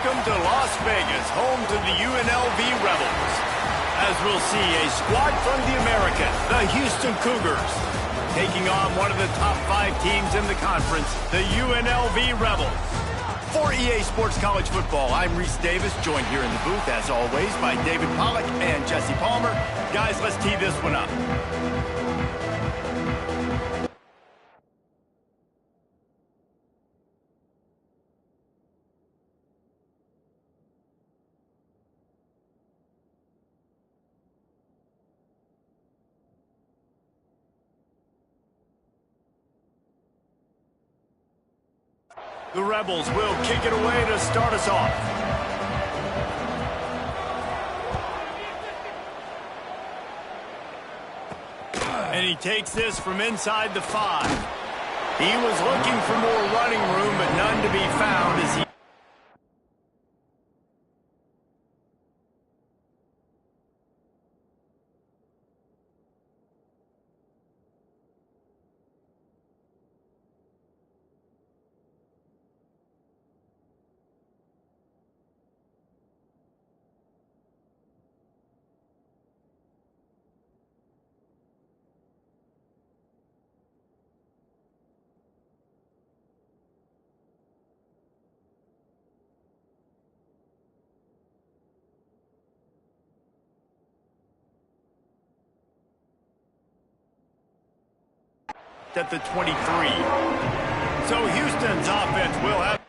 Welcome to Las Vegas, home to the UNLV Rebels. As we'll see, a squad from the American, the Houston Cougars, taking on one of the top 5 teams in the conference, the UNLV Rebels. For EA Sports College Football, I'm Reese Davis, joined here in the booth, as always, by David Pollack and Jesse Palmer. Guys, let's tee this one up. The Rebels will kick it away to start us off. And he takes this from inside the 5. He was looking for more running room, but none to be found as he... at the 23. So Houston's offense will have...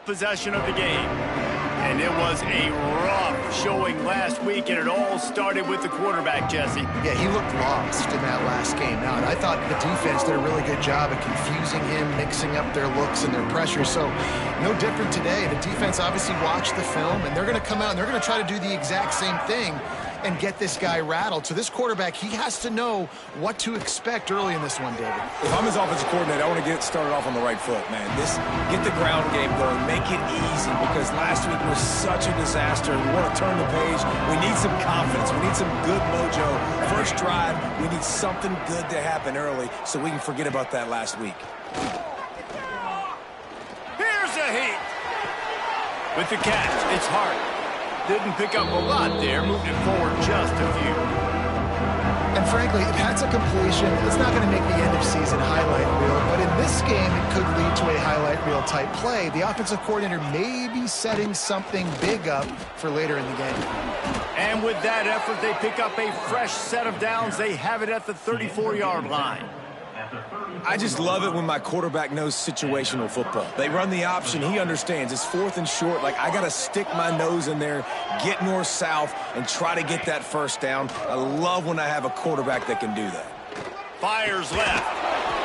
possession of the game. And it was a rough showing last week, and it all started with the quarterback, Jesse. Yeah, he looked lost in that last game out. I thought the defense did a really good job of confusing him, mixing up their looks and their pressure. So no different today. The defense obviously watched the film, and they're going to come out and they're going to try to do the exact same thing and get this guy rattled. So this quarterback, he has to know what to expect early in this one, David. If I'm his offensive coordinator, I want to get started off on the right foot, man. Get the ground game going, make it easy, because last week was such a disaster. We want to turn the page. We need some confidence. We need some good mojo. First drive, we need something good to happen early so we can forget about that last week. Here's a hit. With the catch, it's Hart. Didn't pick up a lot there, moved it forward just a few. And frankly, if that's a completion, it's not going to make the end of season highlight reel. But in this game, it could lead to a highlight reel type play. The offensive coordinator may be setting something big up for later in the game. And with that effort, they pick up a fresh set of downs. They have it at the 34-yard line. I just love it when my quarterback knows situational football. They run the option. He understands. It's 4th and short. Like, I got to stick my nose in there, get north-south, and try to get that first down. I love when I have a quarterback that can do that. Fires left.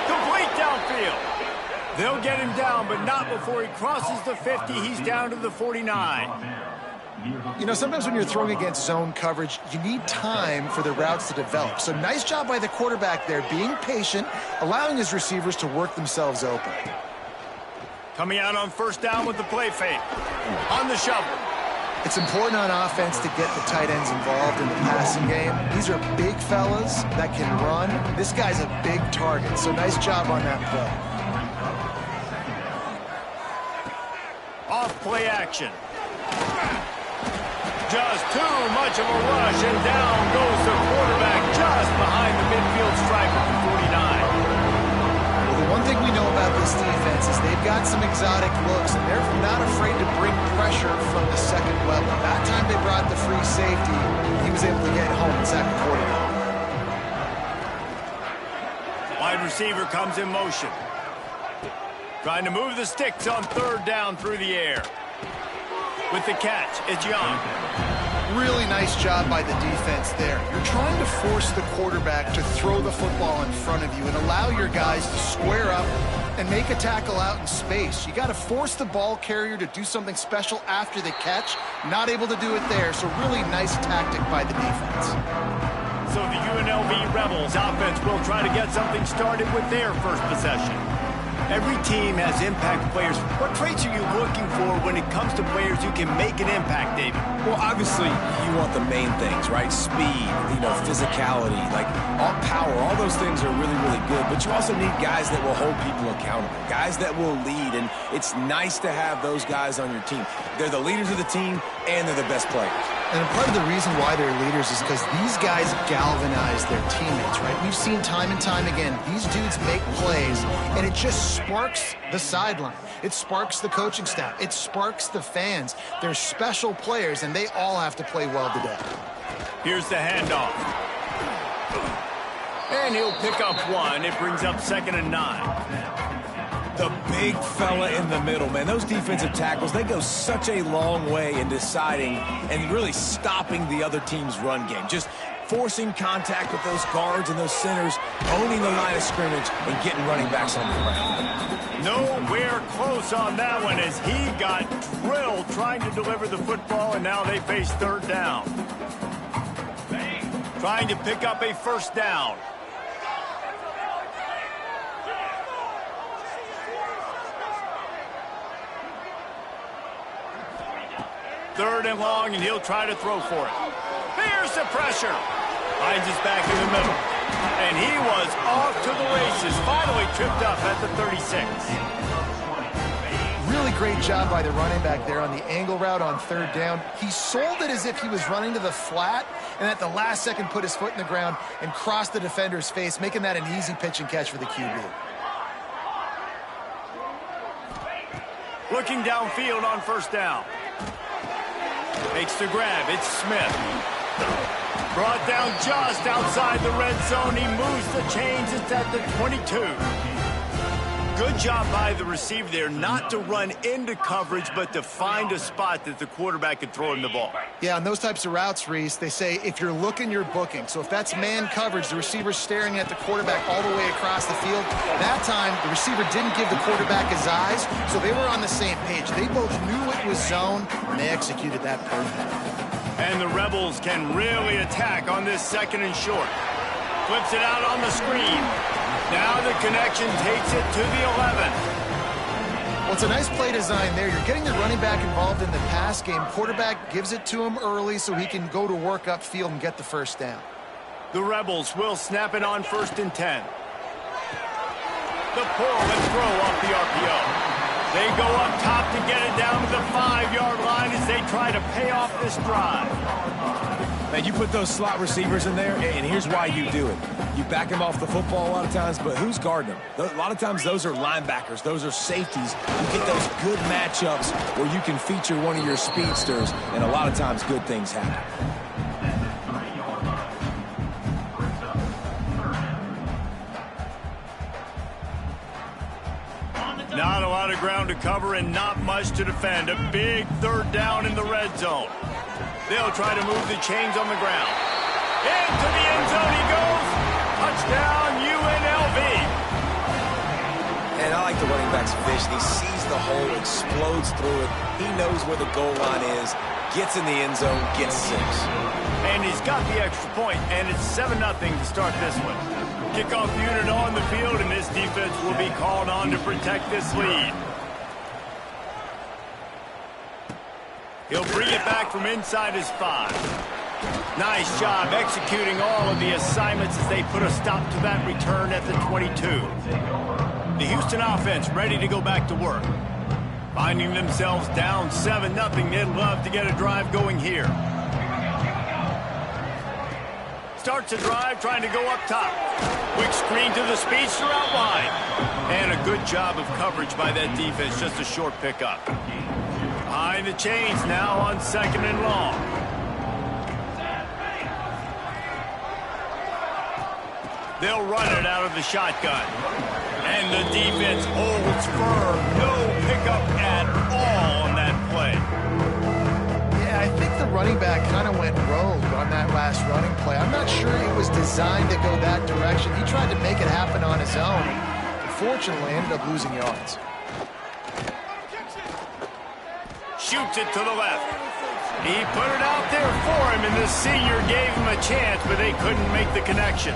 Complete downfield. They'll get him down, but not before he crosses the 50. He's down to the 49. You know, sometimes when you're throwing against zone coverage, you need time for the routes to develop. So nice job by the quarterback there, being patient, allowing his receivers to work themselves open. Coming out on first down with the play fake. On the shovel. It's important on offense to get the tight ends involved in the passing game. These are big fellas that can run. This guy's a big target, so nice job on that play. Off play action. Just too much of a rush, and down goes the quarterback just behind the midfield striker for 49. Well, the one thing we know about this defense is they've got some exotic looks, and they're not afraid to bring pressure from the second level. That time they brought the free safety, he was able to get home and sack the quarterback. Wide receiver comes in motion. Trying to move the sticks on third down through the air. With the catch, it's Young. Really nice job by the defense there. You're trying to force the quarterback to throw the football in front of you and allow your guys to square up and make a tackle out in space. You got to force the ball carrier to do something special after the catch. Not able to do it there, so really nice tactic by the defense. So the UNLV Rebels offense will try to get something started with their first possession. Every team has impact players. What traits are you looking for when it comes to players who can make an impact, David? Well, obviously, you want the main things, right? Speed, physicality, like all power, all those things are really, really good. But you also need guys that will hold people accountable, guys that will lead. And it's nice to have those guys on your team. They're the leaders of the team, and they're the best players. And part of the reason why they're leaders is because these guys galvanize their teammates, right? We've seen time and time again, these dudes make plays, and it just sparks the sideline. It sparks the coaching staff. It sparks the fans. They're special players, and they all have to play well today. Here's the handoff. And he'll pick up one. It brings up 2nd and 9. The big fella in the middle, man. Those defensive tackles, they go such a long way in deciding and really stopping the other team's run game. Just forcing contact with those guards and those centers, owning the line of scrimmage, and getting running backs on the ground. Nowhere close on that one as he got drilled trying to deliver the football, and now they face third down. Trying to pick up a first down. Third and long, and he'll try to throw for it. Here's the pressure. Finds his back in the middle. And he was off to the races. Finally tripped up at the 36. Really great job by the running back there on the angle route on third down. He sold it as if he was running to the flat, and at the last second put his foot in the ground and crossed the defender's face, making that an easy pitch and catch for the QB. Looking downfield on first down. Makes the grab. It's Smith. Brought down just outside the red zone. He moves the chains. It's at the 22. Good job by the receiver there not to run into coverage, but to find a spot that the quarterback could throw him the ball. Yeah, on those types of routes, Reese, they say if you're looking, you're booking. So if that's man coverage, the receiver's staring at the quarterback all the way across the field. That time, the receiver didn't give the quarterback his eyes, so they were on the same page. They both knew it was zone, and they executed that perfectly. And the Rebels can really attack on this 2nd and short. Flips it out on the screen. Now the connection takes it to the 11. Well, it's a nice play design there. You're getting the running back involved in the pass game. Quarterback gives it to him early so he can go to work upfield and get the first down. The Rebels will snap it on 1st and 10. The pull and throw off the RPO. They go up top to get it down to the 5-yard line as they try to pay off this drive. Man, you put those slot receivers in there, and here's why you do it. You back them off the football a lot of times, but who's guarding them? A lot of times those are linebackers. Those are safeties. You get those good matchups where you can feature one of your speedsters, and a lot of times good things happen. Not a lot of ground to cover and not much to defend. A big third down in the red zone. They'll try to move the chains on the ground. Into the end zone he goes. Touchdown, UNLV. And I like the running back's vision. He sees the hole, explodes through it. He knows where the goal line is, gets in the end zone, gets 6. And he's got the extra point, and it's 7-0 to start this one. Kickoff unit on the field, and this defense will be called on to protect this lead. He'll bring it back from inside his 5. Nice job executing all of the assignments as they put a stop to that return at the 22. The Houston offense ready to go back to work. Finding themselves down 7-0, they'd love to get a drive going here. Starts a drive trying to go up top. Quick screen to the speedster out wide. And a good job of coverage by that defense, just a short pickup. Behind the chains now on 2nd and long. They'll run it out of the shotgun. And the defense holds firm. No pickup at all on that play. Yeah, I think the running back kind of went rogue on that last running play. I'm not sure it was designed to go that direction. He tried to make it happen on his own. Unfortunately, ended up losing yards. Shoots it to the left. He put it out there for him, and the senior gave him a chance, but they couldn't make the connection.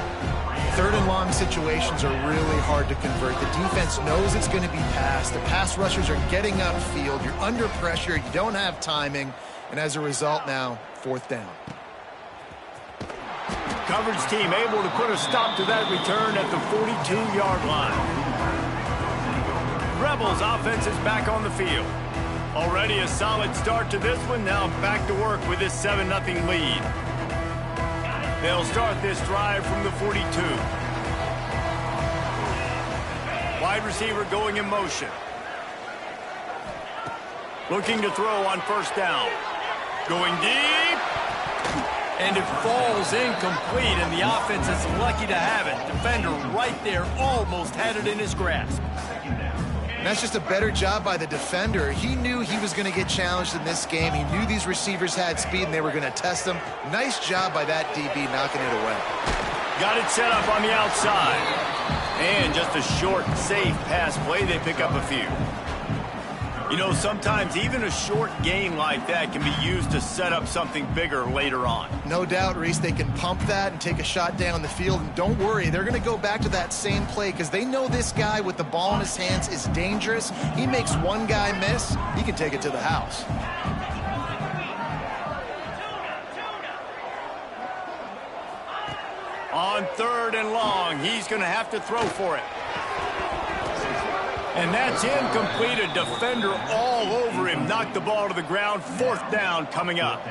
3rd and long situations are really hard to convert. The defense knows it's going to be passed. The pass rushers are getting upfield. You're under pressure. You don't have timing. And as a result now, 4th down. Coverage team able to put a stop to that return at the 42-yard line. Rebels offense is back on the field. Already a solid start to this one. Now back to work with this 7-0 lead. They'll start this drive from the 42. Wide receiver going in motion. Looking to throw on 1st down. Going deep. And it falls incomplete, and the offense is lucky to have it. Defender right there almost had it in his grasp. And that's just a better job by the defender. He knew he was going to get challenged in this game. He knew these receivers had speed and they were going to test him. Nice job by that DB knocking it away. Got it set up on the outside. And just a short, safe pass play. They pick up a few. You know, sometimes even a short gain like that can be used to set up something bigger later on. No doubt, Reese, they can pump that and take a shot down the field. And don't worry, they're going to go back to that same play because they know this guy with the ball in his hands is dangerous. He makes one guy miss, he can take it to the house. On 3rd and long, he's going to have to throw for it. And that's incomplete. A defender all over him. Knocked the ball to the ground. 4th down coming up.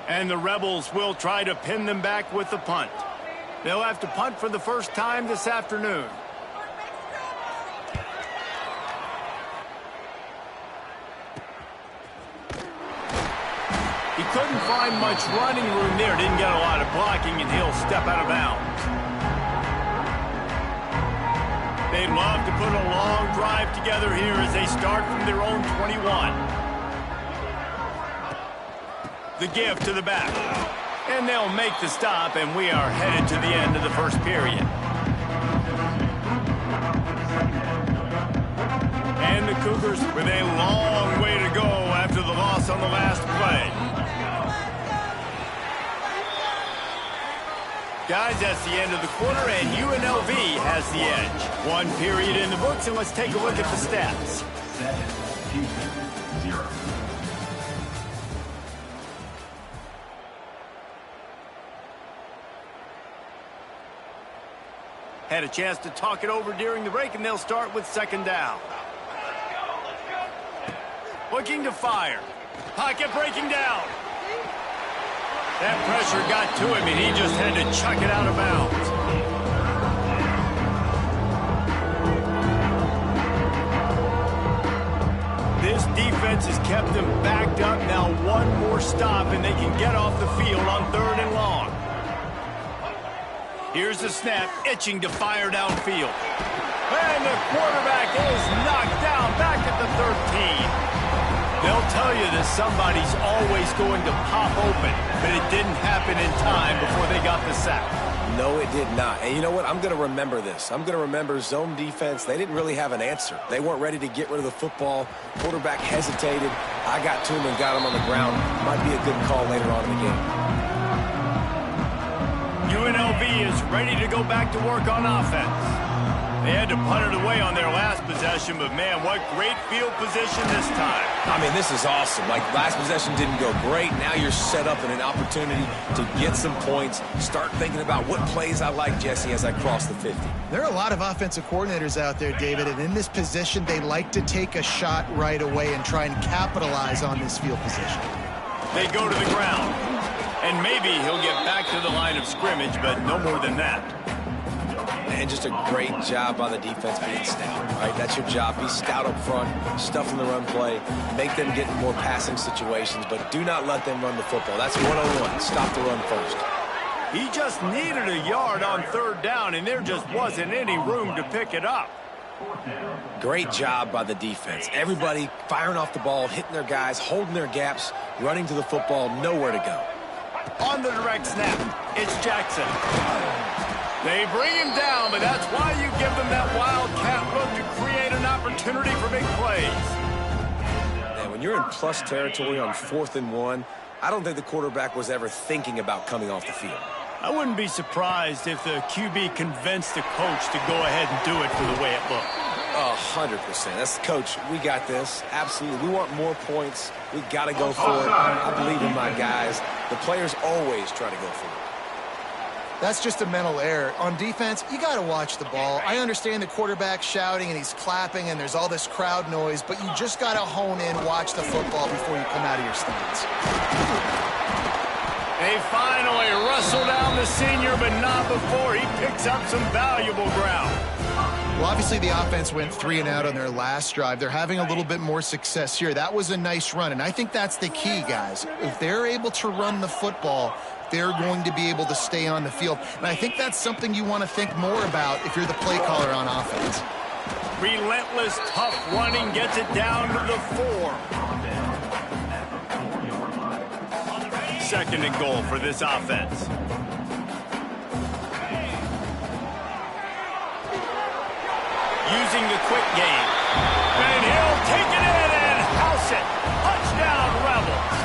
And the Rebels will try to pin them back with the punt. They'll have to punt for the first time this afternoon. He couldn't find much running room there. Didn't get a lot of blocking, and he'll step out of bounds. They'd love to put a long drive together here as they start from their own 21. The give to the back. And they'll make the stop, and we are headed to the end of the first period. And the Cougars with a long way to go after the loss on the last play. Guys, that's the end of the quarter, and UNLV has the edge. 1 period in the books, and let's take a look at the stats. 7, Houston, 0. Had a chance to talk it over during the break, and they'll start with 2nd down. Looking to fire. Pocket breaking down. That pressure got to him, and he just had to chuck it out of bounds. This defense has kept them backed up. Now 1 more stop, and they can get off the field on 3rd and long. Here's the snap, itching to fire downfield. And the quarterback is knocked down back at the 13. They'll tell you that somebody's always going to pop open, but it didn't happen in time before they got the sack. No, it did not. And you know what? I'm going to remember this. I'm going to remember zone defense. They didn't really have an answer. They weren't ready to get rid of the football. Quarterback hesitated. I got to him and got him on the ground. Might be a good call later on in the game. UNLV is ready to go back to work on offense. They had to punt it away on their last possession, but man, what great field position this time. I mean, this is awesome. Like, last possession didn't go great. Now you're set up in an opportunity to get some points. Start thinking about what plays I like, Jesse, as I cross the 50. There are a lot of offensive coordinators out there, David, and in this position, they like to take a shot right away and try and capitalize on this field position. They go to the ground, and maybe he'll get back to the line of scrimmage, but no more than that. And just a great job by the defense being stout, right? That's your job. Be stout up front, stuff in the run play, make them get in more passing situations, but do not let them run the football. That's 101. Stop the run first. He just needed a yard on third down, and there just wasn't any room to pick it up. Great job by the defense. Everybody firing off the ball, hitting their guys, holding their gaps, running to the football, nowhere to go. On the direct snap, it's Jackson. They bring him down, but that's why you give them that wildcat look to create an opportunity for big plays. And when you're in plus territory on 4th and 1, I don't think the quarterback was ever thinking about coming off the field. I wouldn't be surprised if the QB convinced the coach to go ahead and do it for the way it looked. 100%. That's the coach. We got this. Absolutely. We want more points. We got to go for it. I believe in my guys. The players always try to go for it. That's just a mental error. On defense, you got to watch the ball. I understand the quarterback shouting and he's clapping and there's all this crowd noise, but you just got to hone in, watch the football before you come out of your stance. They finally wrestle down the senior, but not before he picks up some valuable ground. Well, obviously the offense went 3 and out on their last drive. They're having a little bit more success here. That was a nice run, and I think that's the key, guys. If they're able to run the football, they're going to be able to stay on the field. And I think that's something you want to think more about if you're the play caller on offense. Relentless, tough running gets it down to the 4. 2nd and goal for this offense. Using the quick game. And he'll take it in and house it. Touchdown, Rebels.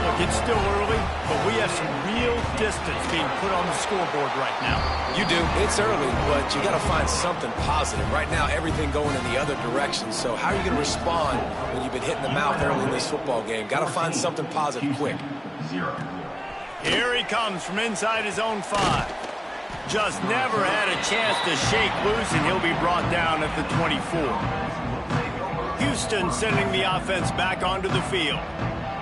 Look, it's still early, but we have some real distance being put on the scoreboard right now. You do. It's early, but you got to find something positive. Right now, everything going in the other direction. So how are you going to respond when you've been hitting the mouth early in this football game? Got to find something positive quick. 0. Here he comes from inside his own 5. Just never had a chance to shake loose, and he'll be brought down at the 24. Houston sending the offense back onto the field.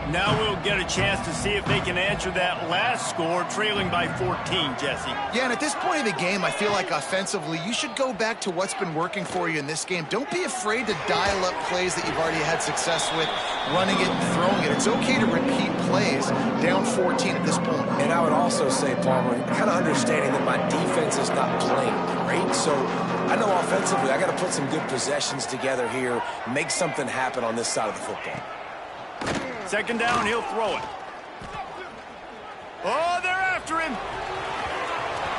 Now we'll get a chance to see if they can answer that last score, trailing by 14, Jesse. Yeah, and at this point of the game, I feel like offensively, you should go back to what's been working for you in this game. Don't be afraid to dial up plays that you've already had success with, running it and throwing it. It's okay to repeat plays down 14 at this point. And I would also say, Palmer, kind of understanding that my defense is not playing great, so I know offensively I got to put some good possessions together here, make something happen on this side of the football. 2nd down, he'll throw it. Oh, they're after him.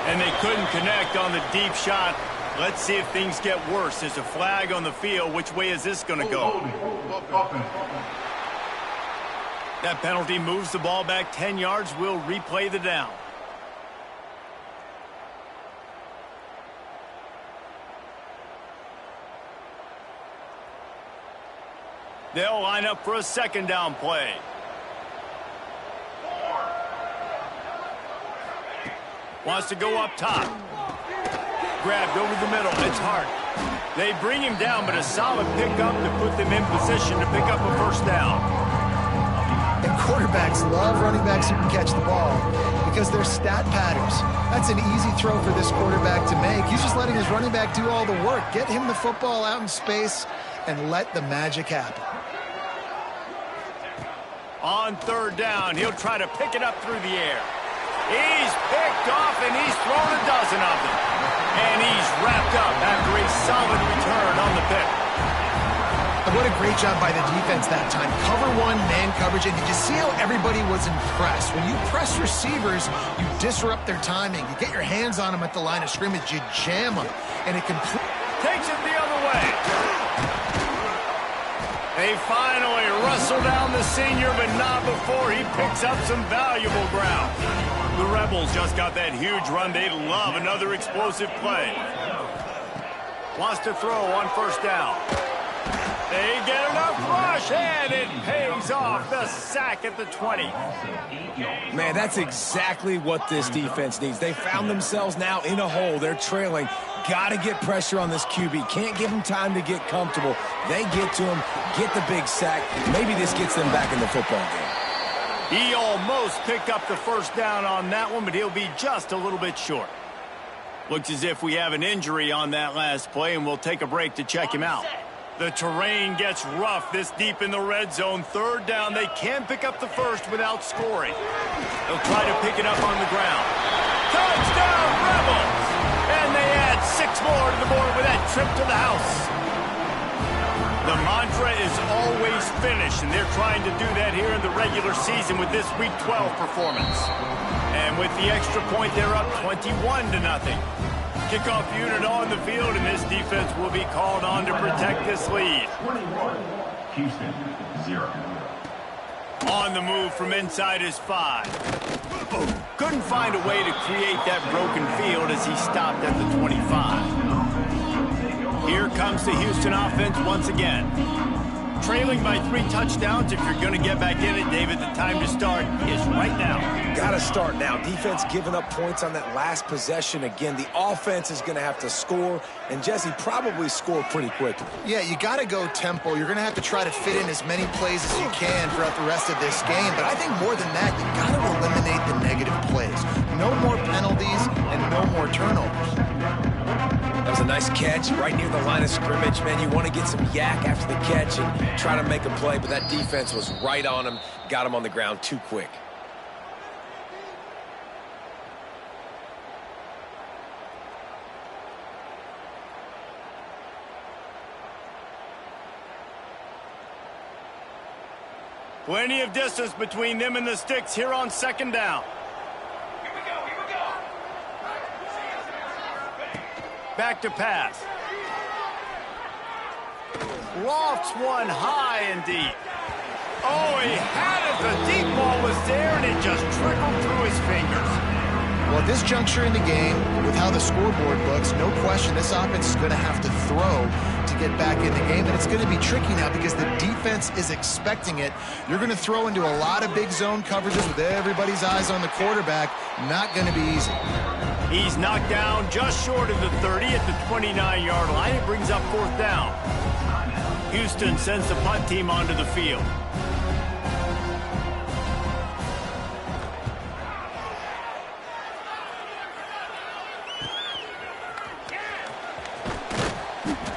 And they couldn't connect on the deep shot. Let's see if things get worse. There's a flag on the field. Which way is this going to go? That penalty moves the ball back 10 yards. We'll replay the down. They'll line up for a 2nd down play. Wants to go up top. Grabbed over the middle. It's hard. They bring him down, but a solid pickup to put them in position to pick up a 1st down. And quarterbacks love running backs who can catch the ball because they're stat patterns. That's an easy throw for this quarterback to make. He's just letting his running back do all the work. Get him the football out in space and let the magic happen. On 3rd down, he'll try to pick it up through the air. He's picked off, and he's thrown a dozen of them. And he's wrapped up after a solid return on the pick. And what a great job by the defense that time. Cover 1, man coverage, and did you see how everybody was impressed? When you press receivers, you disrupt their timing. You get your hands on them at the line of scrimmage, you jam them, and it takes it the other way. They finally wrestle down the senior, but not before he picks up some valuable ground. The Rebels just got that huge run. They love another explosive play. Wants to throw on first down. They get enough rush, and it pays off. The sack at the 20. Man, that's exactly what this defense needs. They found themselves now in a hole. They're trailing. Got to get pressure on this QB. Can't give him time to get comfortable. They get to him, get the big sack. Maybe this gets them back in the football game. He almost picked up the first down on that one, but he'll be just a little bit short. Looks as if we have an injury on that last play, and we'll take a break to check him out. The terrain gets rough this deep in the red zone. Third down, they can't pick up the first without scoring. They'll try to pick it up on the ground. Touchdown, Rebels! And they add 6 more to the board with that trip to the house. The mantra is always finish, and they're trying to do that here in the regular season with this Week 12 performance. And with the extra point, they're up 21-0. Kickoff unit on the field, and this defense will be called on to protect this lead. 21, Houston, 0. On the move from inside his 5. Couldn't find a way to create that broken field as he stopped at the 25. Here comes the Houston offense once again. Trailing by 3 touchdowns. If you're going to get back in it, David, the time to start is right now. Got to start now. Defense giving up points on that last possession. Again, the offense is going to have to score, and Jesse probably score pretty quickly. Yeah, you got to go tempo. You're going to have to try to fit in as many plays as you can throughout the rest of this game. But I think more than that, you got to eliminate the negative plays. No more penalties and no more turnovers. That was a nice catch right near the line of scrimmage. Man, you want to get some yak after the catch and try to make a play, but that defense was right on him, got him on the ground too quick. Plenty of distance between them and the sticks here on second down. Here we go. Back to pass. Lofts one high and deep. Oh, he had it. The deep ball was there, and it just trickled through his fingers. Well, at this juncture in the game, with how the scoreboard looks, no question this offense is going to have to throw to get back in the game, and it's going to be tricky now because the defense is expecting it. You're going to throw into a lot of big zone coverages with everybody's eyes on the quarterback. Not going to be easy. He's knocked down just short of the 30 at the 29-yard line. It brings up 4th down. Houston sends the punt team onto the field.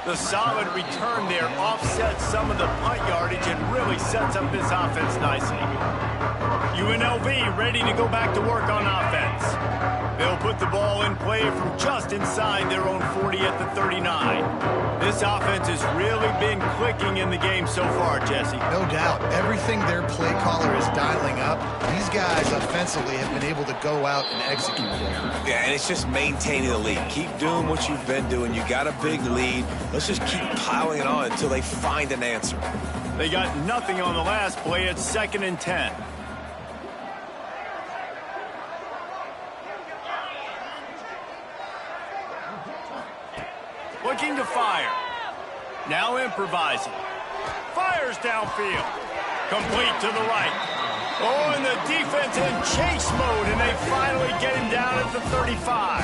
The solid return there offsets some of the punt yardage and really sets up this offense nicely. UNLV ready to go back to work on offense. They'll put the ball in play from just inside their own 40 at the 39. This offense has really been clicking in the game so far, Jesse. No doubt. Everything their play caller is dialing up, these guys offensively have been able to go out and execute. Yeah, and it's just maintaining the lead. Keep doing what you've been doing. You got a big lead. Let's just keep piling it on until they find an answer. They got nothing on the last play. It's 2nd and 10. Looking to fire. Now improvising. Fires downfield. Complete to the right. Oh, and the defense in chase mode, and they finally get him down at the 35.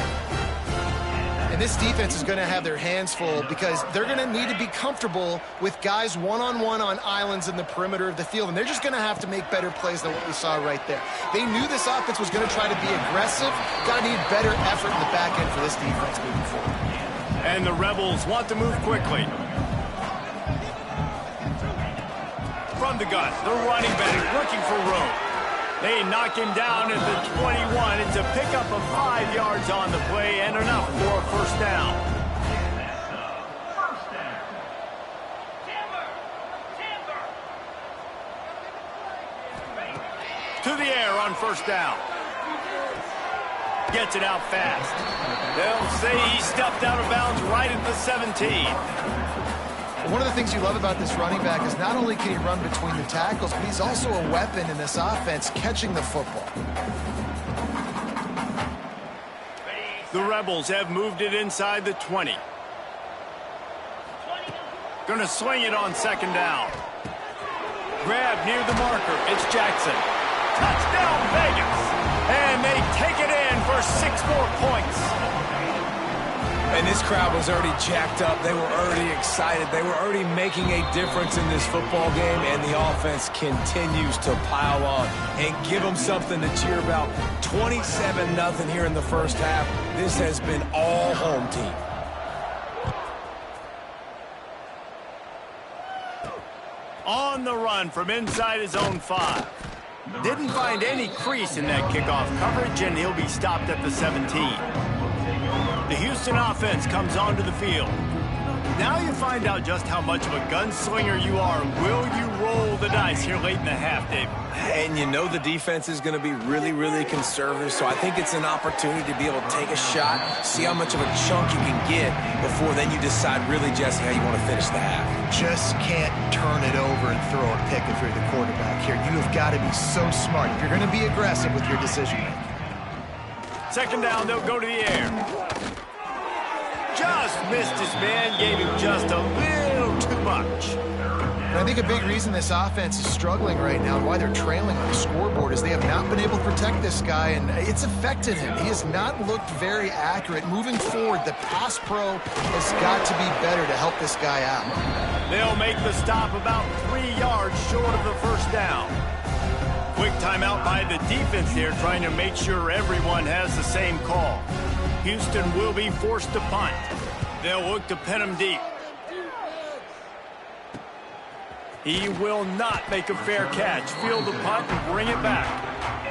And this defense is going to have their hands full because they're going to need to be comfortable with guys one-on-one on islands in the perimeter of the field, and they're just going to have to make better plays than what we saw right there. They knew this offense was going to try to be aggressive. Got to need better effort in the back end for this defense moving forward. And the Rebels want to move quickly. From the gun, the running back looking for room. They knock him down at the 21. It's a pickup of 5 yards on the play and enough for a first down. To the air on first down. Gets it out fast. They'll say he stepped out of bounds right at the 17. One of the things you love about this running back is not only can he run between the tackles, but he's also a weapon in this offense catching the football. The Rebels have moved it inside the 20. Going to swing it on second down. Grab near the marker. It's Jackson. Touchdown, Vegas. And they take it in for 6 more points. And this crowd was already jacked up. They were already excited. They were already making a difference in this football game, and the offense continues to pile on and give them something to cheer about. 27-0 here in the first half. This has been all home team. On the run from inside his own 5. Didn't find any crease in that kickoff coverage, and he'll be stopped at the 17. The Houston offense comes onto the field. Now you find out just how much of a gunslinger you are. Will you roll the dice here late in the half, Dave? And you know the defense is going to be really, really conservative, so I think it's an opportunity to be able to take a shot, see how much of a chunk you can get before then you decide really, Jesse, how you want to finish the half. Just can't turn it over and throw a pick if you're the quarterback here. You have got to be so smart if you're going to be aggressive with your decision-making. Second down, they'll go to the air. Just missed his man, gave him just a little too much. And I think a big reason this offense is struggling right now and why they're trailing on the scoreboard is they have not been able to protect this guy, and it's affected him. He has not looked very accurate. Moving forward, the pass pro has got to be better to help this guy out. They'll make the stop about 3 yards short of the first down. Quick timeout by the defense here, trying to make sure everyone has the same call. Houston will be forced to punt. They'll look to pin him deep. He will not make a fair catch. Field the punt and bring it back.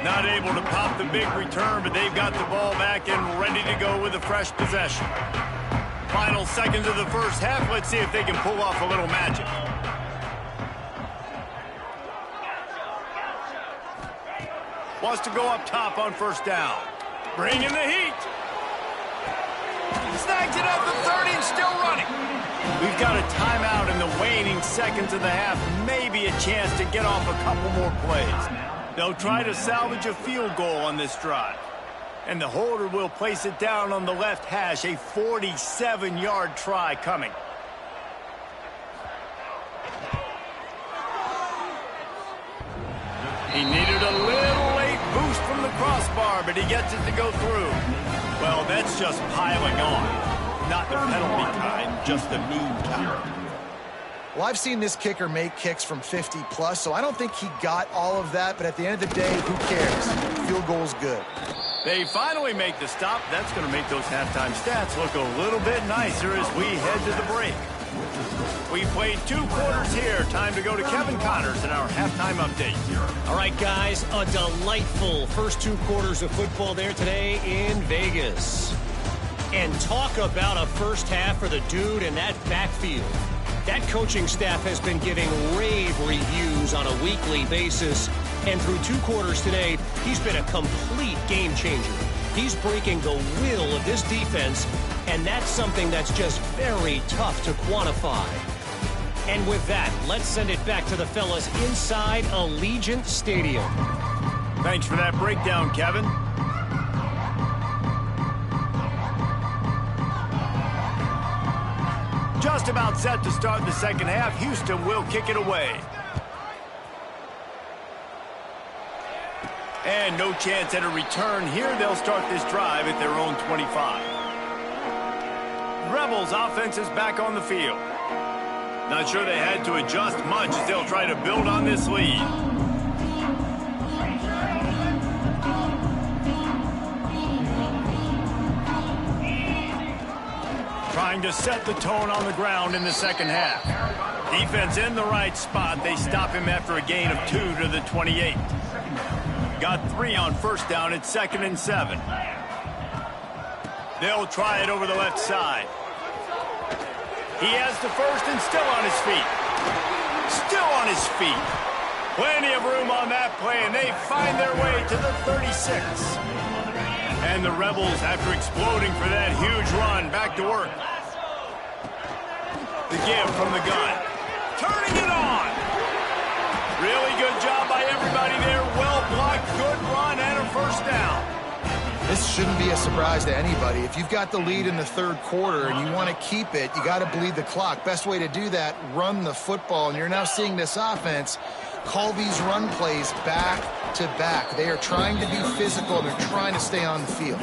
Not able to pop the big return, but they've got the ball back and ready to go with a fresh possession. Final seconds of the first half. Let's see if they can pull off a little magic. Wants to go up top on first down. Bringing the heat. Snags it at the 30 and still running. We've got a timeout in the waning seconds of the half. Maybe a chance to get off a couple more plays. They'll try to salvage a field goal on this drive. And the holder will place it down on the left hash. A 47-yard try coming. He needed a little late boost from the crossbar, but he gets it to go through. Well, that's just piling on. Not the penalty kind, just the mean kind. Well, I've seen this kicker make kicks from 50-plus, so I don't think he got all of that, but at the end of the day, who cares? Field goal's good. They finally make the stop. That's going to make those halftime stats look a little bit nicer as we head to the break. We played 2 quarters here. Time to go to Kevin Connors in our halftime update. All right, guys, a delightful first 2 quarters of football there today in Vegas. And talk about a first half for the dude in that backfield. That coaching staff has been giving rave reviews on a weekly basis. And through 2 quarters today, he's been a complete game changer. He's breaking the will of this defense, and that's something that's just very tough to quantify. And with that, let's send it back to the fellas inside Allegiant Stadium. Thanks for that breakdown, Kevin. Just about set to start the second half. Houston will kick it away. And no chance at a return here. They'll start this drive at their own 25. Rebels offense is back on the field. Not sure they had to adjust much as they'll try to build on this lead. Trying to set the tone on the ground in the second half. Defense in the right spot. They stop him after a gain of 2 to the 28. Got 3 on first down at 2nd and 7. They'll try it over the left side. He has the first and still on his feet. Still on his feet. Plenty of room on that play, and they find their way to the 36. And the Rebels, after exploding for that huge run, back to work. The give from the gun. Turning it on. Really good job by everybody there. Well blocked, good run, and a first down. This shouldn't be a surprise to anybody. If you've got the lead in the third quarter and you want to keep it, you got to bleed the clock. Best way to do that, run the football. And you're now seeing this offense call these run plays back to back. They are trying to be physical, and they're trying to stay on the field.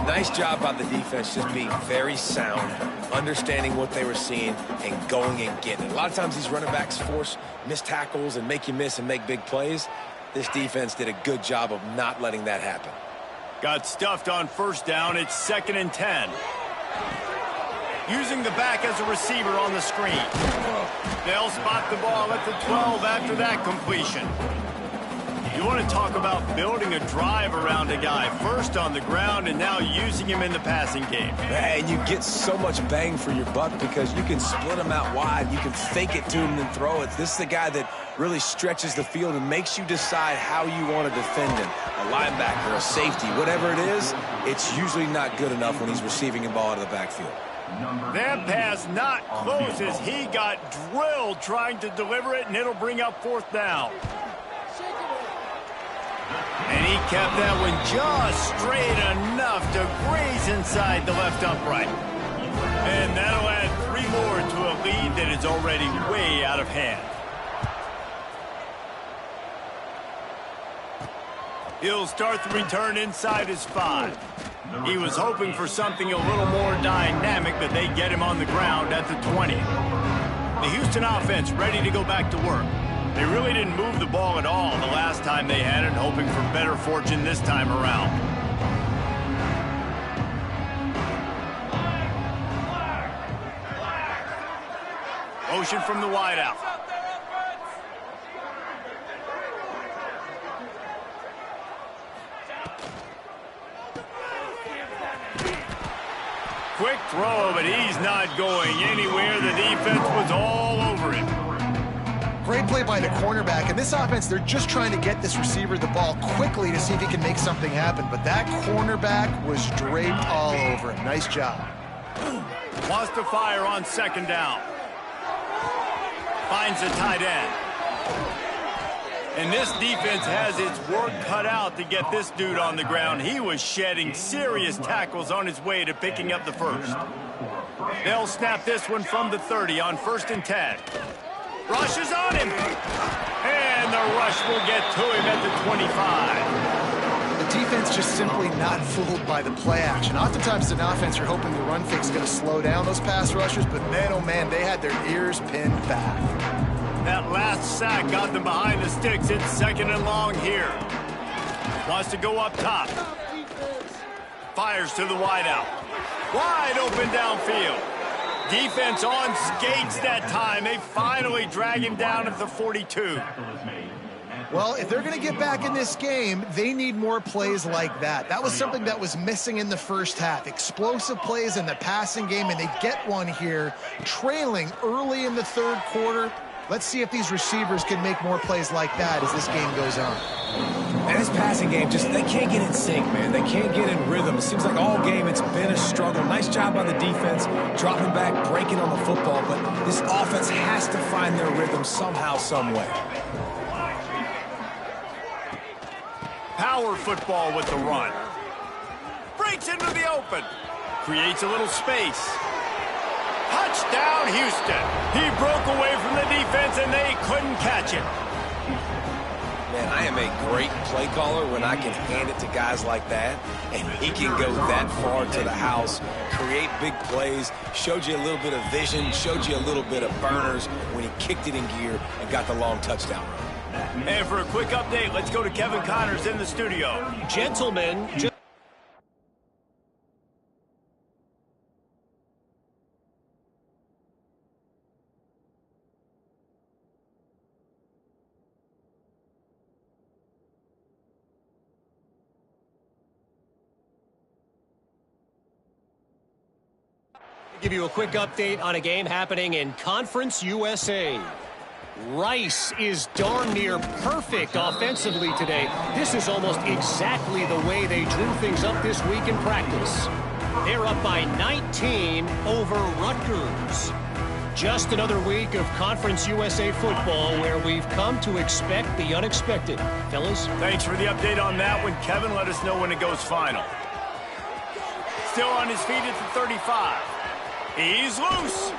Nice job by the defense, just being very sound, understanding what they were seeing, and going and getting it. A lot of times these running backs force missed tackles and make you miss and make big plays. This defense did a good job of not letting that happen. Got stuffed on first down. It's 2nd and 10. Using the back as a receiver on the screen. They'll spot the ball at the 12 after that completion. You want to talk about building a drive around a guy. First on the ground and now using him in the passing game. And you get so much bang for your buck because you can split him out wide. You can fake it to him and throw it. This is the guy that really stretches the field and makes you decide how you want to defend him. A linebacker, a safety, whatever it is, it's usually not good enough when he's receiving a ball out of the backfield. That pass not close as he got drilled trying to deliver it, and it'll bring up 4th down. And he kept that one just straight enough to graze inside the left upright. And that'll add 3 more to a lead that is already way out of hand. He'll start the return inside his 5. He was hoping for something a little more dynamic, but they get him on the ground at the 20. The Houston offense ready to go back to work. They really didn't move the ball at all the last time they had it, hoping for better fortune this time around. Motion from the wideout. Quick throw, but he's not going anywhere. The defense was all over him. Great play by the cornerback. And this offense, they're just trying to get this receiver the ball quickly to see if he can make something happen. But that cornerback was draped all over him. Nice job. Wants to fire on 2nd down. Finds the tight end. And this defense has its work cut out to get this dude on the ground. He was shedding serious tackles on his way to picking up the first. They'll snap this one from the 30 on 1st and 10. Rushes on him. And the rush will get to him at the 25. The defense just simply not fooled by the play action. Oftentimes as an offense, you're hoping the run fake is going to slow down those pass rushers, but man, oh man, they had their ears pinned back. That last sack got them behind the sticks. It's 2nd and long here. Wants to go up top. Fires to the wideout. Wide open downfield. Defense on skates that time. They finally drag him down at the 42. Well, if they're going to get back in this game, they need more plays like that. That was something that was missing in the first half. Explosive plays in the passing game, and they get one here, trailing early in the third quarter. Let's see if these receivers can make more plays like that as this game goes on. And this passing game, they can't get in sync, man. They can't get in rhythm. It seems like all game it's been a struggle. Nice job by the defense, dropping back, breaking on the football, but this offense has to find their rhythm somehow, some way. Power football with the run. Breaks into the open. Creates a little space. Touchdown, Houston. He broke away from the defense, and they couldn't catch it. Man, I am a great play caller when I can hand it to guys like that, and he can go that far to the house, create big plays, showed you a little bit of vision, showed you a little bit of burners when he kicked it in gear and got the long touchdown run. And for a quick update, let's go to Kevin Connors in the studio. Gentlemen, give you a quick update on a game happening in Conference USA. Rice is darn near perfect offensively today. This is almost exactly the way they drew things up this week in practice. They're up by 19 over Rutgers. Just another week of Conference USA football where we've come to expect the unexpected. Fellas? Thanks for the update on that one, Kevin. Let us know when it goes final. Still on his feet at the 35. He's loose.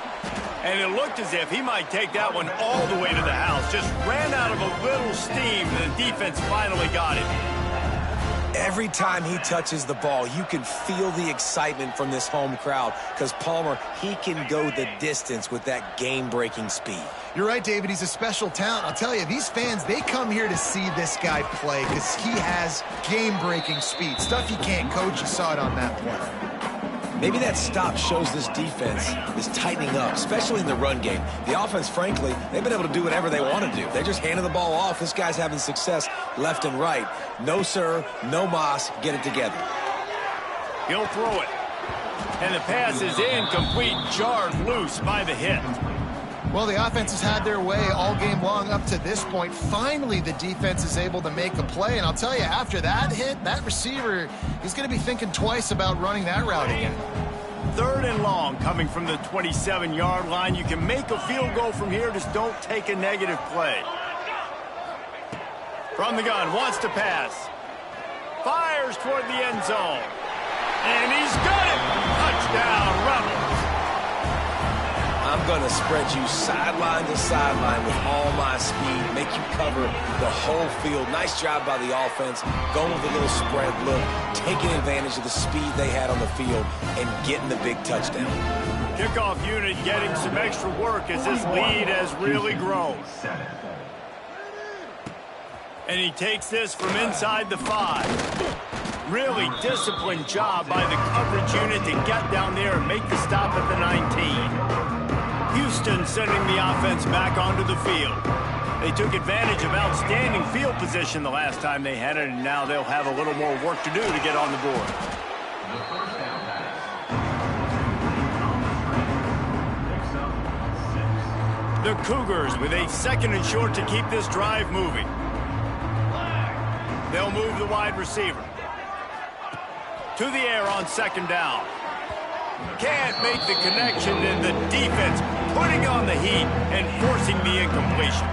And it looked as if he might take that one all the way to the house. Just ran out of a little steam, and the defense finally got it. Every time he touches the ball, you can feel the excitement from this home crowd because Palmer, he can go the distance with that game-breaking speed. You're right, David. He's a special talent. I'll tell you, these fans, they come here to see this guy play because he has game-breaking speed. Stuff you can't coach. You saw it on that play. Maybe that stop shows this defense is tightening up, especially in the run game. The offense, frankly, they've been able to do whatever they want to do. They're just handing the ball off. This guy's having success left and right. No, sir, no mas. Get it together. He'll throw it. And the pass is incomplete, jarred loose by the hit. Well, the offense has had their way all game long up to this point. Finally, the defense is able to make a play. And I'll tell you, after that hit, that receiver is going to be thinking twice about running that route again. 3rd and long coming from the 27-yard line. You can make a field goal from here. Just don't take a negative play. From the gun, wants to pass. Fires toward the end zone. And he's got it. Touchdown, Rebels. I'm going to spread you sideline to sideline with all my speed, make you cover the whole field. Nice job by the offense, going with a little spread look, taking advantage of the speed they had on the field and getting the big touchdown. Kickoff unit getting some extra work as this lead has really grown. And he takes this from inside the 5. Really disciplined job by the coverage unit to get down there and make the stop at the 19. Houston sending the offense back onto the field. They took advantage of outstanding field position the last time they had it, and now they'll have a little more work to do to get on the board. The Cougars with a 2nd and short to keep this drive moving. They'll move the wide receiver. To the air on 2nd down. Can't make the connection, and the defense putting on the heat and forcing the incompletion.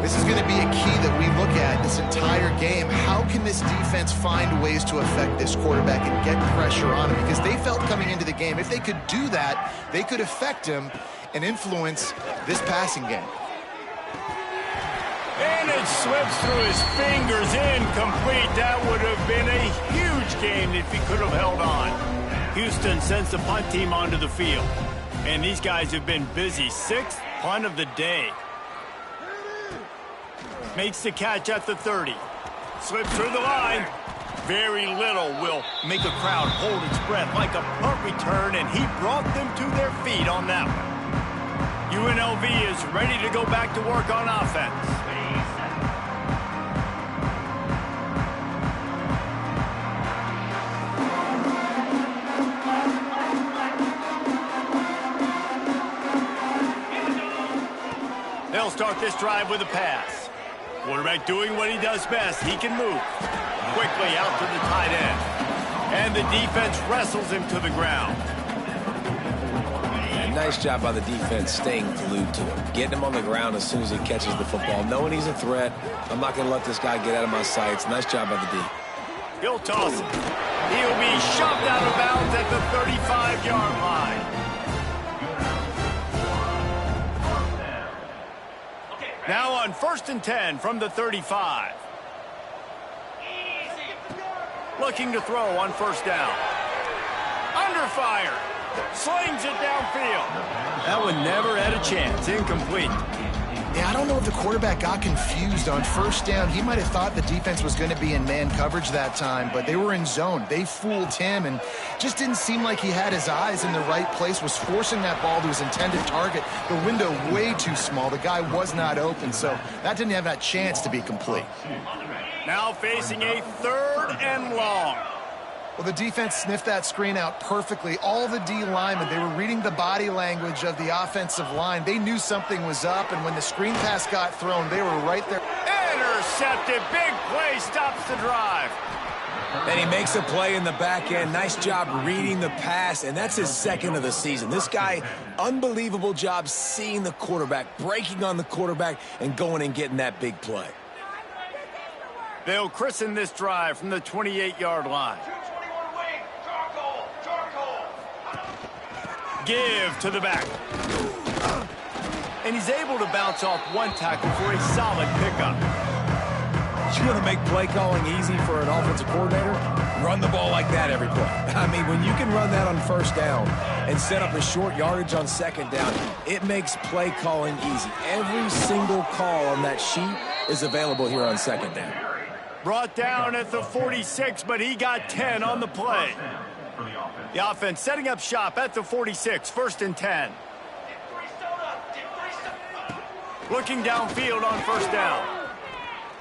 This is going to be a key that we look at this entire game. How can this defense find ways to affect this quarterback and get pressure on him? Because they felt coming into the game, if they could do that, they could affect him and influence this passing game. And it slips through his fingers, incomplete. That would have been a huge game if he could have held on. Houston sends the punt team onto the field. And these guys have been busy. 6th punt of the day. Makes the catch at the 30. Slips through the line. Very little will make a crowd hold its breath like a punt return, and he brought them to their feet on that one. UNLV is ready to go back to work on offense. They'll start this drive with a pass. Quarterback doing what he does best. He can move quickly out to the tight end. And the defense wrestles him to the ground. And nice job by the defense staying glued to him. Getting him on the ground as soon as he catches the football. Knowing he's a threat. I'm not going to let this guy get out of my sights. Nice job by the D. He'll toss it. He'll be shoved out of bounds at the 35-yard line. Now on 1st and 10 from the 35. Looking to throw on 1st down. Under fire. Slings it downfield. That one never had a chance. Incomplete. Yeah, I don't know if the quarterback got confused on 1st down. He might have thought the defense was going to be in man coverage that time, but they were in zone. They fooled him and just didn't seem like he had his eyes in the right place, was forcing that ball to his intended target. The window way too small. The guy was not open, so that didn't have that chance to be complete. Now facing a 3rd and long. Well, the defense sniffed that screen out perfectly. All the D linemen, they were reading the body language of the offensive line. They knew something was up, and when the screen pass got thrown, they were right there. Intercepted. Big play stops the drive. And he he makes a play in the back end. Nice job reading the pass, and that's his second of the season. This guy, unbelievable job seeing the quarterback, breaking on the quarterback, and going and getting that big play. They'll christen this drive from the 28-yard line. Give to the back. And he's able to bounce off one tackle for a solid pickup. You want to make play calling easy for an offensive coordinator? Run the ball like that every play. I mean, when you can run that on first down and set up a short yardage on second down, it makes play calling easy. Every single call on that sheet is available here on second down. Brought down at the 46, but he got 10 on the play. The offense setting up shop at the 46, 1st and 10. Looking downfield on first down.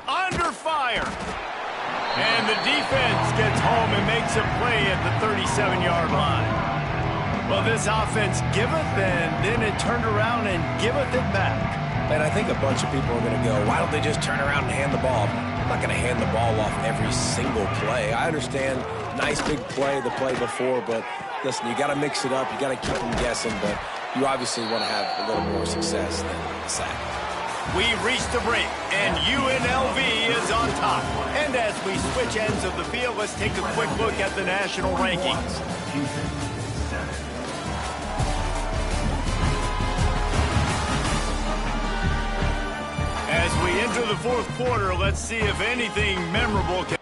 Under fire. And the defense gets home and makes a play at the 37-yard line. Well, this offense giveth, and then it turned around and giveth it back. And I think a bunch of people are going to go, why don't they just turn around and hand the ball? I'm not going to hand the ball off every single play. I understand, nice big play the play before, but listen, you got to mix it up. You got to keep them guessing, but you obviously want to have a little more success than the sack. We've reached the break, and UNLV is on top. And as we switch ends of the field, let's take a quick look at the national rankings. As we enter the fourth quarter, let's see if anything memorable can...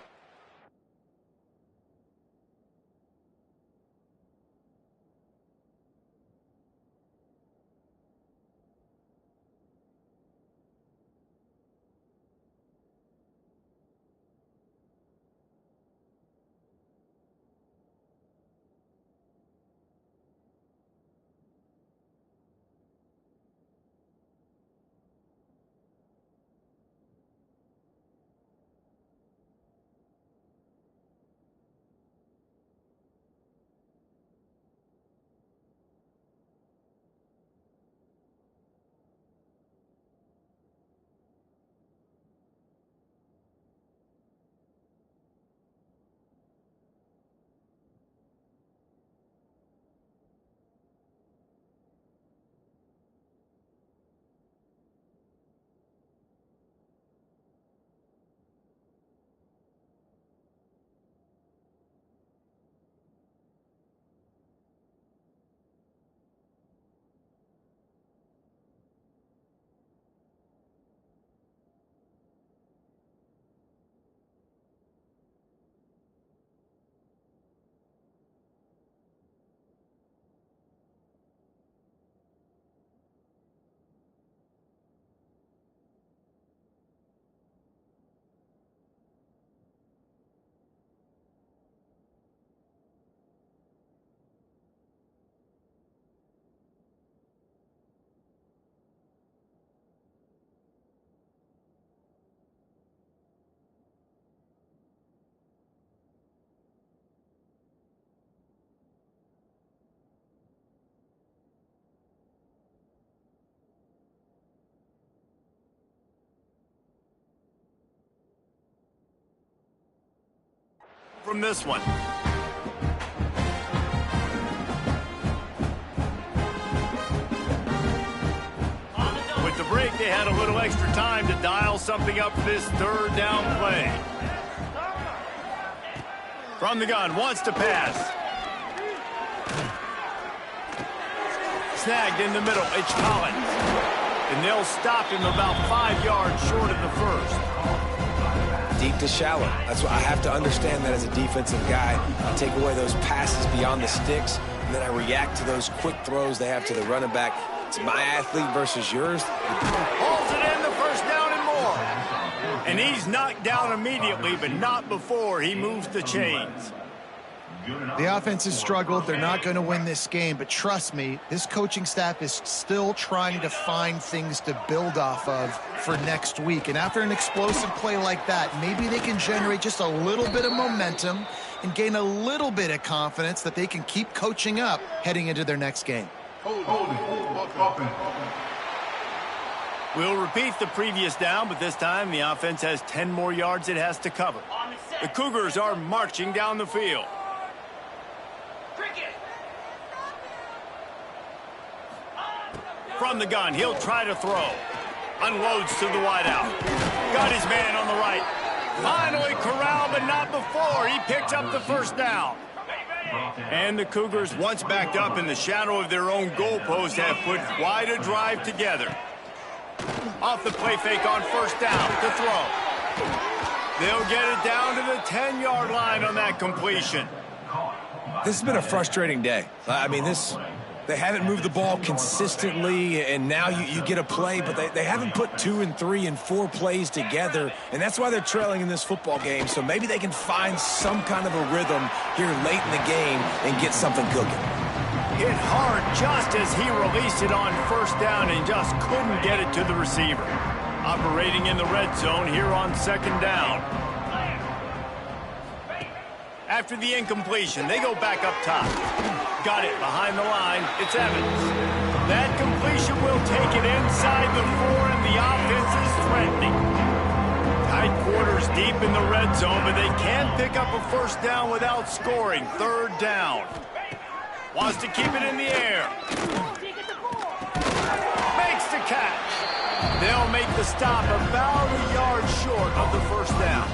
from this one. With the break, they had a little extra time to dial something up for this third down play. From the gun, wants to pass. Snagged in the middle, it's Collins. And they'll stop him about 5 yards short of the first. Deep to shallow. That's what I have to understand that as a defensive guy. I take away those passes beyond the sticks, and then I react to those quick throws they have to the running back. It's my athlete versus yours. Hauls it in, the first down and more. And he's knocked down immediately, but not before he moves the chains. The offense has struggled. They're not going to win this game, but trust me, this coaching staff is still trying to find things to build off of for next week. And after an explosive play like that, maybe they can generate just a little bit of momentum and gain a little bit of confidence that they can keep coaching up heading into their next game. We'll repeat the previous down, but this time the offense has 10 more yards it has to cover. The Cougars are marching down the field. From the gun, he'll try to throw. Unloads to the wideout. Got his man on the right. Finally corralled, but not before. He picks up the first down. And the Cougars, once backed up in the shadow of their own goalpost, have put quite a drive together. Off the play fake on first down to throw. They'll get it down to the 10-yard line on that completion. This has been a frustrating day. I mean, they haven't moved the ball consistently, and now you get a play, but they haven't put 2 and 3 and 4 plays together, and that's why they're trailing in this football game. So maybe they can find some kind of a rhythm here late in the game and get something cooking. Hit hard just as he released it on first down and just couldn't get it to the receiver. Operating in the red zone here on second down. After the incompletion, they go back up top. Got it behind the line. It's Evans. That completion will take it inside the 4, and the offense is threatening. Tight quarters deep in the red zone, but they can't pick up a first down without scoring. Third down. Wants to keep it in the air. Makes the catch. They'll make the stop about a yard short of the first down.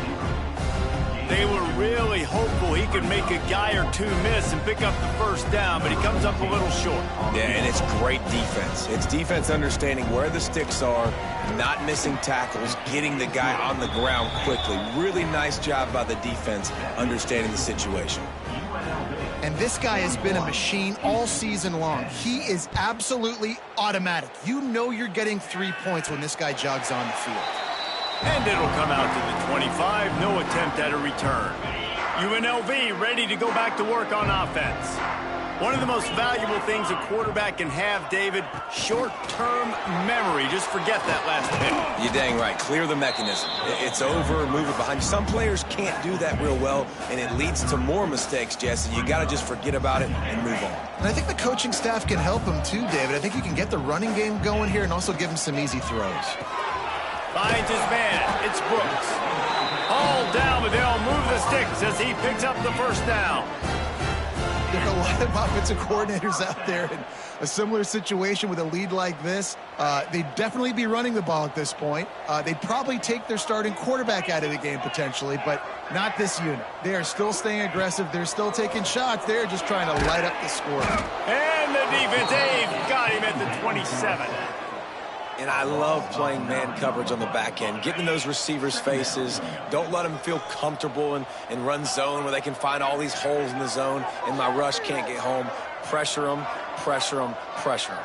They were really hopeful he could make a guy or two miss and pick up the first down, but he comes up a little short. Yeah, and it's great defense. It's defense understanding where the sticks are, not missing tackles, getting the guy on the ground quickly. Really nice job by the defense understanding the situation. And this guy has been a machine all season long. He is absolutely automatic. You know you're getting 3 points when this guy jogs on the field. And it'll come out to the 25. No attempt at a return. UNLV ready to go back to work on offense. One of the most valuable things a quarterback can have, David, short-term memory. Just forget that last pick. You're dang right. Clear the mechanism. It's over, move it behind you. Some players can't do that real well, and it leads to more mistakes, Jesse. You got to just forget about it and move on. And I think the coaching staff can help him too, David. I think you can get the running game going here and also give him some easy throws. Finds his man. It's Brooks. All down, but they'll move the sticks as he picks up the first down. There are a lot of offensive coordinators out there in a similar situation with a lead like this. They'd definitely be running the ball at this point. They'd probably take their starting quarterback out of the game potentially, but not this unit. They are still staying aggressive. They're still taking shots. They're just trying to light up the score. And the defense, they've got him at the 27. And I love playing man coverage on the back end, getting in those receivers' faces. Don't let them feel comfortable and run zone where they can find all these holes in the zone and my rush can't get home. Pressure them, pressure them, pressure them.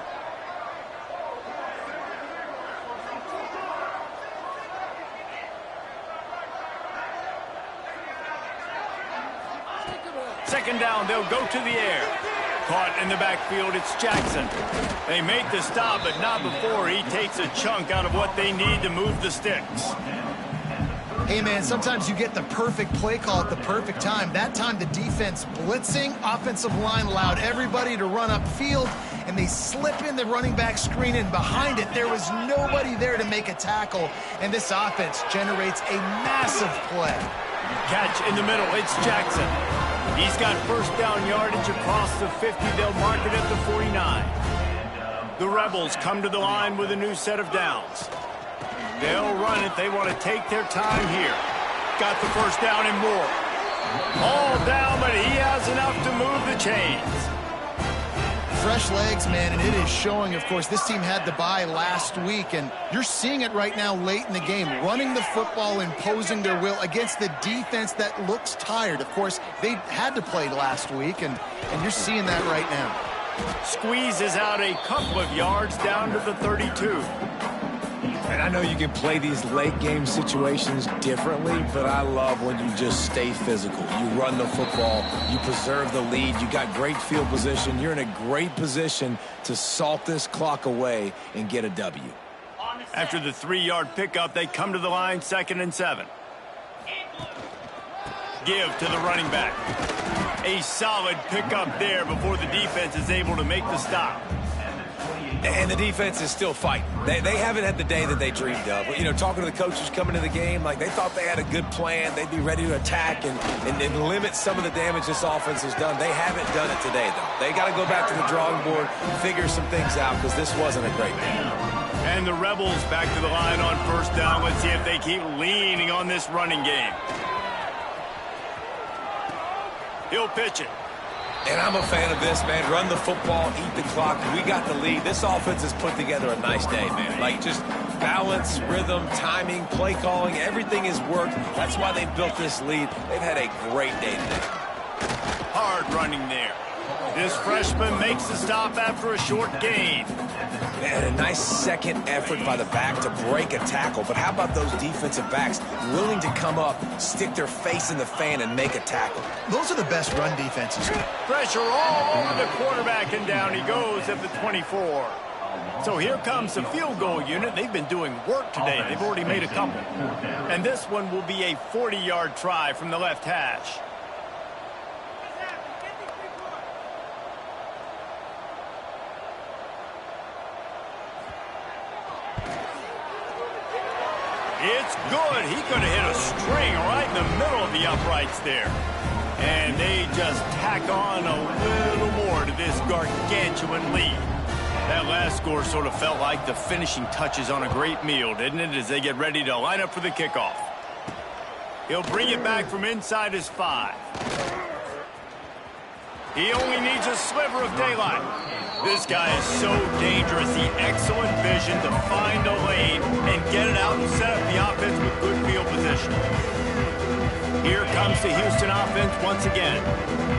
Second down, they'll go to the air. Caught in the backfield, it's Jackson. They make the stop, but not before he takes a chunk out of what they need to move the sticks. Hey, man, sometimes you get the perfect play call at the perfect time. That time the defense blitzing, offensive line allowed everybody to run upfield, and they slip in the running back screen, and behind it there was nobody there to make a tackle, and this offense generates a massive play. Catch in the middle, it's Jackson. He's got first down yardage across the 50. They'll mark it at the 49. The Rebels come to the line with a new set of downs. They'll run it. They want to take their time here. Got the first down and more. All down, but he has enough to move the chains. Fresh legs, man, and it is showing. Of course, this team had the bye last week, and you're seeing it right now late in the game, running the football, imposing their will against the defense that looks tired. Of course, they had to play last week, and you're seeing that right now. Squeezes out a couple of yards down to the 32. And I know you can play these late game situations differently, but I love when you just stay physical. You run the football, you preserve the lead, you got great field position, you're in a great position to salt this clock away and get a W. After the 3-yard pickup, they come to the line, 2nd and 7. Give to the running back. A solid pickup there before the defense is able to make the stop. And the defense is still fighting. They haven't had the day that they dreamed of. You know, talking to the coaches coming to the game, like they thought they had a good plan. They'd be ready to attack and limit some of the damage this offense has done. They haven't done it today, though. They got to go back to the drawing board, figure some things out, because this wasn't a great game. And the Rebels back to the line on first down. Let's see if they keep leaning on this running game. He'll pitch it. And I'm a fan of this, man. Run the football, eat the clock. We got the lead. This offense has put together a nice day, man. Like, just balance, rhythm, timing, play calling, everything has worked. That's why they built this lead. They've had a great day today. Hard running there. This freshman makes the stop after a short gain. Man, a nice second effort by the back to break a tackle. But how about those defensive backs willing to come up, stick their face in the fan, and make a tackle? Those are the best run defenses. Pressure all over the quarterback, and down he goes at the 24. So here comes the field goal unit. They've been doing work today. They've already made a couple. And this one will be a 40-yard try from the left hash. It's good. He could have hit a string right in the middle of the uprights there. And they just tack on a little more to this gargantuan lead. That last score sort of felt like the finishing touches on a great meal, didn't it, as they get ready to line up for the kickoff. He'll bring it back from inside his 5. He only needs a sliver of daylight. This guy is so dangerous. The excellent vision to find a lane and get it out and set up the offense with good field position. Here comes the Houston offense once again.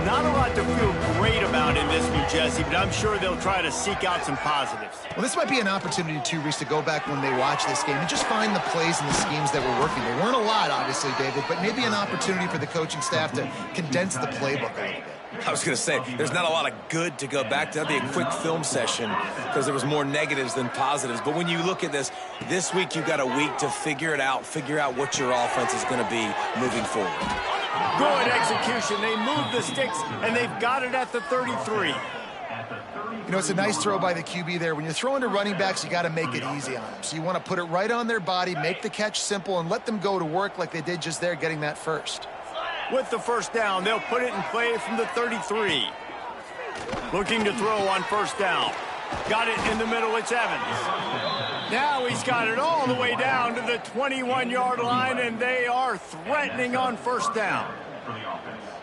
Not a lot to feel great about in this one, Jesse, but I'm sure they'll try to seek out some positives. Well, this might be an opportunity, too, Reese, to go back when they watch this game and just find the plays and the schemes that were working. There weren't a lot, obviously, David, but maybe an opportunity for the coaching staff to condense the playbook a little bit. I was going to say, there's not a lot of good to go back to. That'd be a quick film session because there was more negatives than positives. But when you look at this week you've got a week to figure out what your offense is going to be moving forward. Good execution. They move the sticks, and they've got it at the 33. You know, it's a nice throw by the QB there. When you're throwing to running backs, you got to make it easy on them. So you want to put it right on their body, make the catch simple, and let them go to work like they did just there, getting that first. With the first down, they'll put it in play from the 33. Looking to throw on first down. Got it in the middle, it's Evans. Now he's got it all the way down to the 21-yard line, and they are threatening on first down.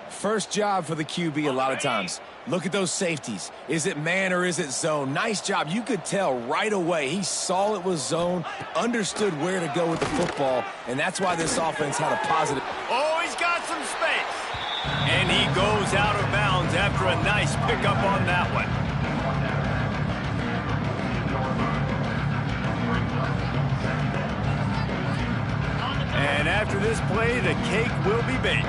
First job for the QB a lot of times. Look at those safeties. Is it man or is it zone? Nice job. You could tell right away. He saw it was zone, understood where to go with the football, and that's why this offense had a positive. Oh, he's got some space. And he goes out of bounds after a nice pickup on that one. And after this play, the cake will be baked.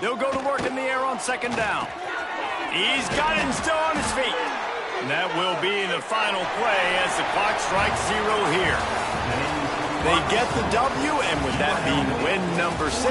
They'll go to work in the air on second down. He's got it and still on his feet. And that will be the final play as the clock strikes 0 here. They get the W, and with that being win number 6.